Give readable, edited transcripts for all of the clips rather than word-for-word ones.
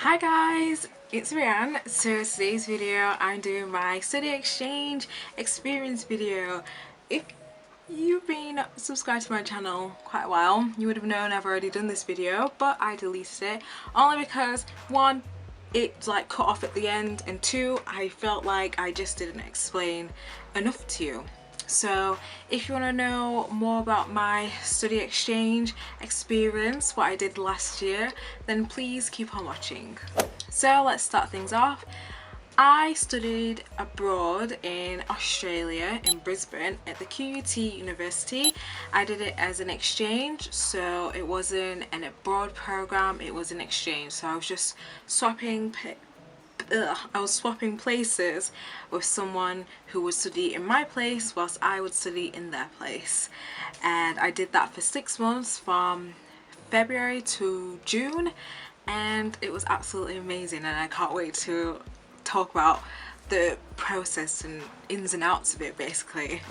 Hi guys, it's Rianne. So today's video I'm doing my study exchange experience video. If you've been subscribed to my channel quite a while, you would have known I've already done this video, but I deleted it only because one, it's like cut off at the end, and two, I felt like I just didn't explain enough to you. So if you want to know more about my study exchange experience, what I did last year, then please keep on watching. So let's start things off. I studied abroad in Australia, in Brisbane, at the QUT University. I did it as an exchange, so it wasn't an abroad program, it was an exchange. So I was just swapping places with someone who would study in my place whilst I would study in their place. And I did that for 6 months from February to June, and it was absolutely amazing, and I can't wait to talk about the process and ins and outs of it basically.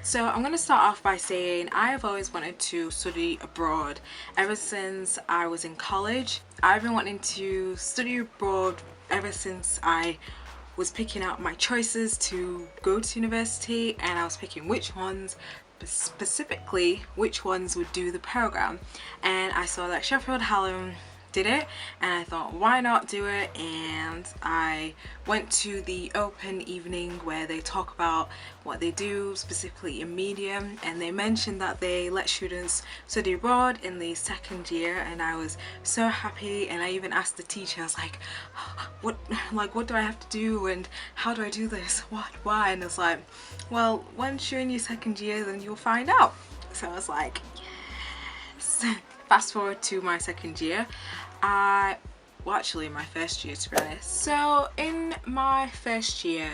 So I'm going to start off by saying I have always wanted to study abroad ever since I was in college. I've been wanting to study abroad ever since I was picking out my choices to go to university, and I was picking which ones, specifically which ones would do the program, and I saw that Sheffield Hallam did it, and I thought, why not do it? And I went to the open evening where they talk about what they do specifically in media, and they mentioned that they let students study abroad in the second year, and I was so happy. And I even asked the teacher, I was like, what do I have to do, and how do I do this, why? And it's like, well, once you're in your second year then you'll find out. So I was like, yes. Fast forward to my second year, actually my first year, to be honest. So in my first year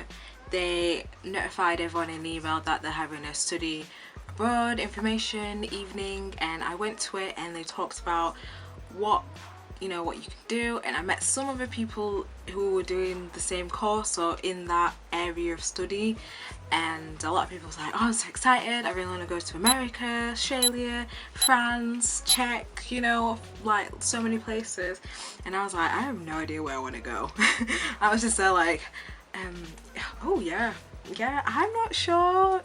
they notified everyone in the email that they're having a study abroad information evening, and I went to it, and they talked about what you can do, and I met some other people who were doing the same course or in that area of study, and a lot of people was like, oh, I'm so excited, I really want to go to America, Australia, France, Czech, like so many places. And I was like, I have no idea where I want to go. I was just there like, oh yeah, I'm not sure,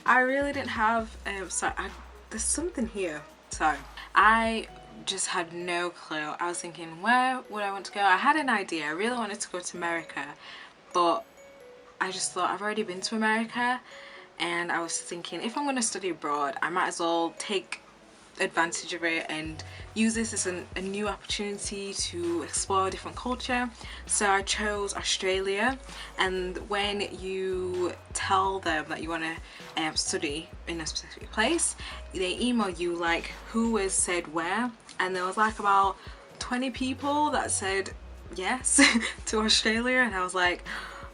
I really didn't have there's something here. So I just had no clue. I was thinking, where would I want to go? I had an idea. I really wanted to go to America, but I just thought, I've already been to America, and I was thinking, if I'm going to study abroad, I might as well take advantage of it and use this as a new opportunity to explore a different culture. So I chose Australia, and when you tell them that you want to study in a specific place, they email you like who has said where, and there was like about 20 people that said yes to Australia, and I was like,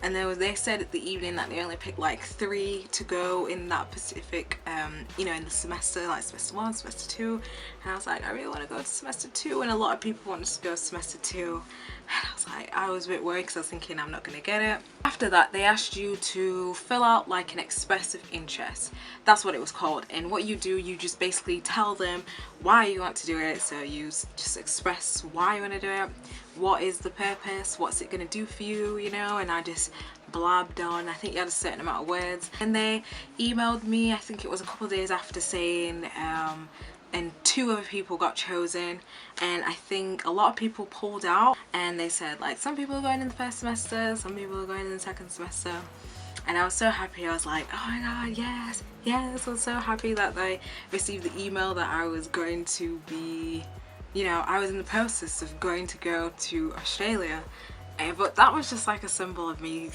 and they said at the evening that they only picked like 3 to go in that Pacific, in the semester, like semester 1, semester 2, and I was like, I really want to go to semester 2, and a lot of people wanted to go to semester 2, and I was like, I was a bit worried because I was thinking I'm not going to get it. After that, they asked you to fill out like an expressive interest. That's what it was called, and what you do, you just basically tell them why you want to do it. So you just express why you want to do it, what is the purpose, what's it going to do for you, and I just blabbed on. I think you had a certain amount of words, and they emailed me, I think it was a couple of days after, saying and 2 other people got chosen, and I think a lot of people pulled out, and they said like some people are going in the first semester, some people are going in the second semester. And I was so happy. I was like, oh my god, yes, I was so happy that I received the email that I was going to be, I was in the process of going to go to Australia. But that was just like a symbol of me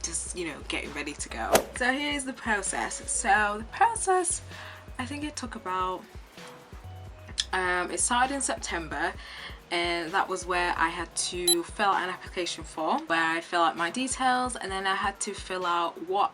just, getting ready to go. So here's the process. So the process, I think it took about, it started in September, and that was where I had to fill out an application form where I fill out my details, and then I had to fill out what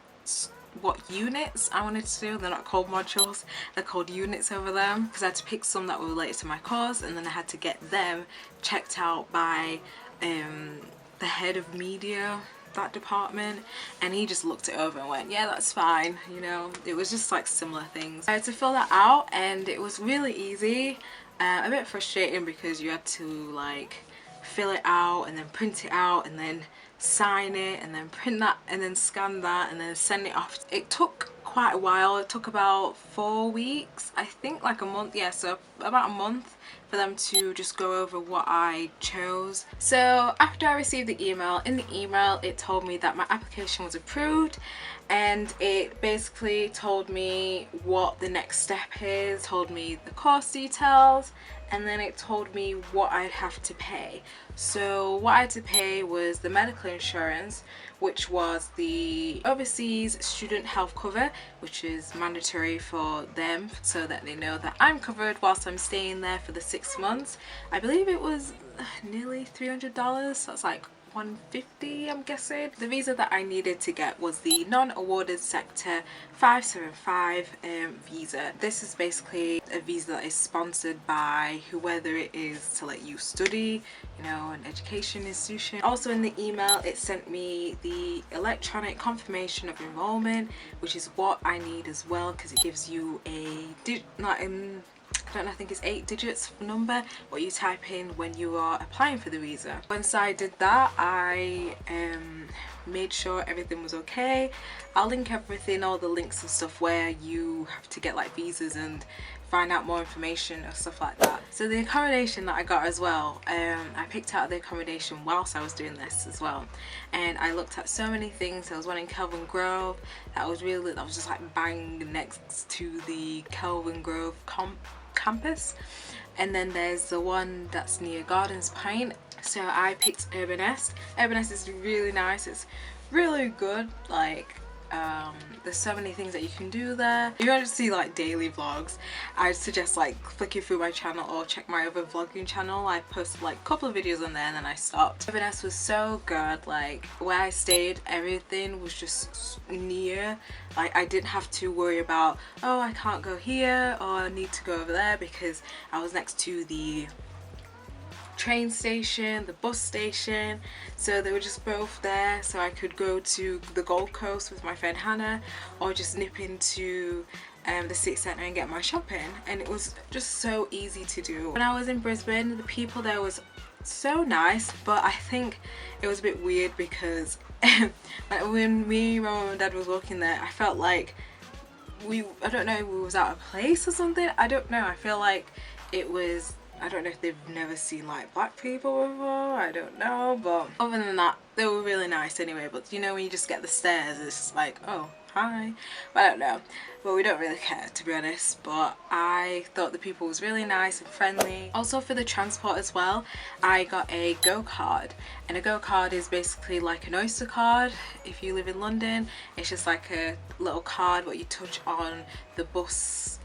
units I wanted to do. They're not called modules, they're called units over there, because I had to pick some that were related to my course, and then I had to get them checked out by the head of media that department, and he just looked it over and went, yeah, that's fine. You know, it was just like similar things. I had to fill that out, and it was really easy. A bit frustrating because you had to like fill it out and then print it out and then sign it and then print that and then scan that and then send it off. It took quite a while. It took about 4 weeks, I think, like a month. Yeah, so about a month for them to just go over what I chose. So after I received the email, in the email it told me that my application was approved, and it basically told me what the next step is, told me the course details, and then it told me what I'd have to pay. So what I had to pay was the medical insurance, which was the overseas student health cover, which is mandatory for them so that they know that I'm covered whilst I'm staying there for the 6 months. I believe it was nearly $300, so that's like $150, I'm guessing. The visa that I needed to get was the non-awarded sector 575 visa. This is basically a visa that is sponsored by whoever it is to let you study, you know, an education institution. Also in the email it sent me the electronic confirmation of enrollment, which is what I need as well, because it gives you a I think it's 8 digits number what you type in when you are applying for the visa. Once I did that, I made sure everything was okay. I'll link everything, all the links and stuff where you have to get like visas and find out more information or stuff like that. So the accommodation that I got as well, I picked out the accommodation whilst I was doing this as well, and I looked at so many things. There was one in Kelvin Grove that was just like bang next to the Kelvin Grove campus, and then there's the one that's near Gardens Point. So I picked Urbanest. Urbanest is really nice, it's really good. Like there's so many things that you can do there. If you want to see like daily vlogs, I'd suggest like flicking through my channel or check my other vlogging channel. I posted like a couple of videos on there and then I stopped. Urbanest was so good. Like where I stayed, everything was just near. Like I didn't have to worry about, oh, I can't go here or I need to go over there, because I was next to the train station, the bus station, so they were just both there, so I could go to the Gold Coast with my friend Hannah, or just nip into the city centre and get my shopping, and it was just so easy to do. When I was in Brisbane, the people there was so nice, but I think it was a bit weird because like when me, my mum and dad was walking there, I felt like I don't know, we was out of place or something. I don't know, I feel like it was, I don't know if they've never seen like black people before, I don't know, but other than that they were really nice anyway. But you know, when you just get the stares, it's just like, oh hi, but I don't know, but we don't really care, to be honest. But I thought the people was really nice and friendly. Also for the transport as well, I got a Go card, and a Go card is basically like an Oyster card if you live in London. It's just like a little card what you touch on the bus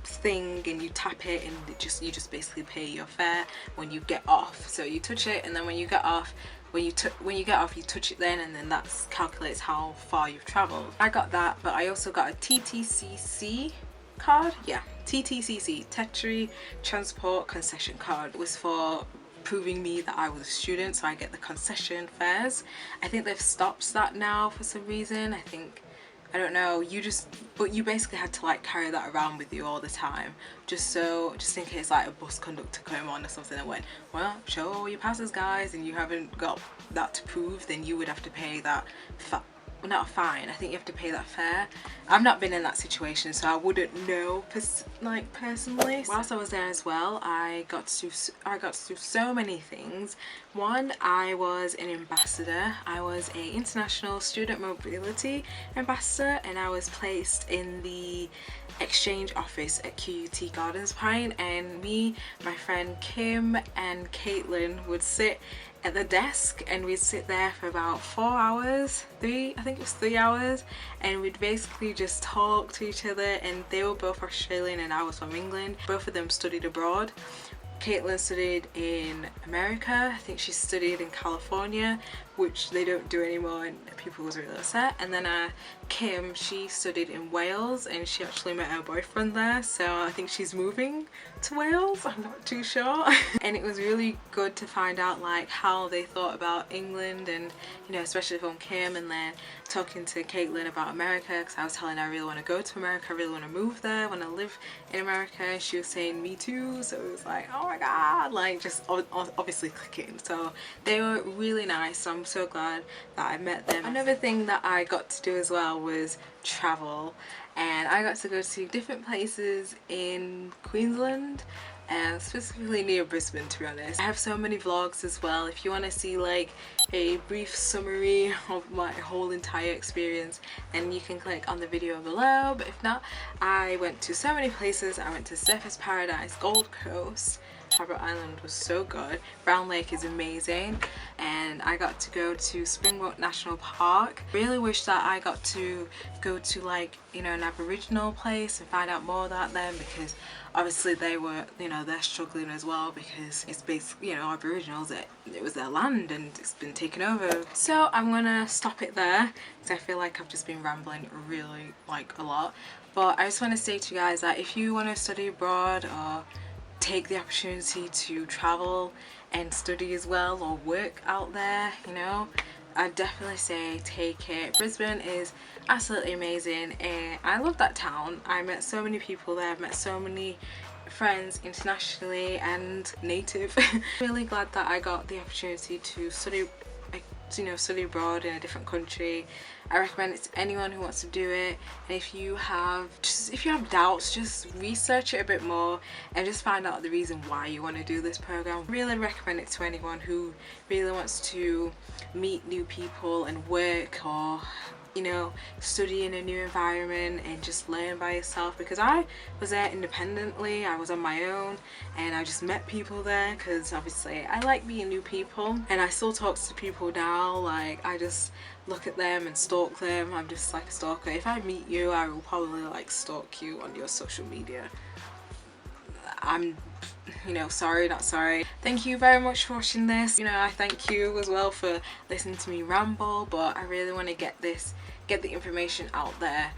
thing and you tap it, and you just basically pay your fare when you get off. So you touch it, and then when you get off, you touch it then, and then that calculates how far you've traveled. I got that, but I also got a TTCC card. Yeah, TTCC, Tertiary Transport Concession Card. It was for proving me that I was a student, so I get the concession fares. I think they've stopped that now for some reason. I don't know, but you basically had to like carry that around with you all the time, just in case like a bus conductor came on or something and went, well, show all your passes guys, and you haven't got that to prove, then you would have to pay that not a fine, I think you have to pay that fare. I've not been in that situation, so I wouldn't know personally. Whilst I was there as well, I got to do so many things. One, I was an ambassador. I was a international student mobility ambassador, and I was placed in the exchange office at QUT Gardens Point, and me, my friend Kim and Caitlin would sit at the desk, and we'd sit there for about 4 hours, I think it was 3 hours, and we'd basically just talk to each other. And they were both Australian and I was from England. Both of them studied abroad. Caitlin studied in America. I think she studied in California, which they don't do anymore, and people was really upset. And then Kim, she studied in Wales, and she actually met her boyfriend there, so I think she's moving to Wales, I'm not too sure. And it was really good to find out like how they thought about England, and you know, especially from Kim, and then talking to Caitlin about America, because I was telling her I really want to go to America, I really want to move there, I want to live in America, and she was saying me too, so it was like, oh my god, like just obviously clicking. So they were really nice, so I'm so glad that I met them. Another thing that I got to do as well was travel, and I got to go to different places in Queensland, and specifically near Brisbane, to be honest. I have so many vlogs as well. If you want to see like a brief summary of my whole entire experience, then you can click on the video below. But if not, I went to so many places. I went to Surfers Paradise, Gold Coast, Harbour Island was so good, Brown Lake is amazing, and I got to go to Springbok National Park. Really wish that I got to go to like, you know, an Aboriginal place and find out more about them, because obviously they were, you know, they're struggling as well, because it's basically, you know, Aboriginals, it was their land and it's been taken over. So I'm gonna stop it there, because I feel like I've just been rambling really like a lot. But I just want to say to you guys that if you want to study abroad or take the opportunity to travel and study as well, or work out there, you know, I definitely say take it. Brisbane is absolutely amazing, and I love that town. I met so many people there, I've met so many friends internationally and native. Really glad that I got the opportunity to study, you know, study abroad in a different country. I recommend it to anyone who wants to do it, and if you have doubts, just research it a bit more and just find out the reason why you want to do this program. Really recommend it to anyone who really wants to meet new people and work, or you know, study in a new environment and just learn by yourself, because I was there independently, I was on my own, and I just met people there, because obviously I like meeting new people, and I still talk to people now. Like, I just look at them and stalk them. I'm just like a stalker. If I meet you, I will probably like stalk you on your social media. I'm, you know, sorry, not sorry. Thank you very much for watching this. You know, I thank you as well for listening to me ramble, but I really want to get the information out there,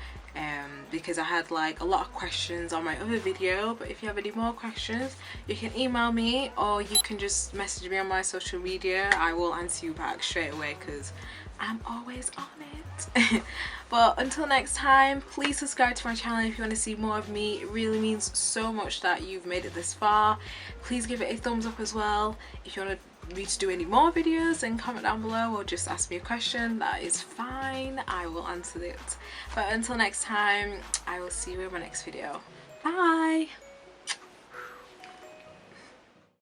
because I had like a lot of questions on my other video. But if you have any more questions, you can email me, or you can just message me on my social media. I will answer you back straight away, because I'm always on it. But until next time, please subscribe to my channel if you want to see more of me. It really means so much that you've made it this far. Please give it a thumbs up as well. If you want me to do any more videos, then comment down below, or just ask me a question. That is fine, I will answer it. But until next time, I will see you in my next video. Bye.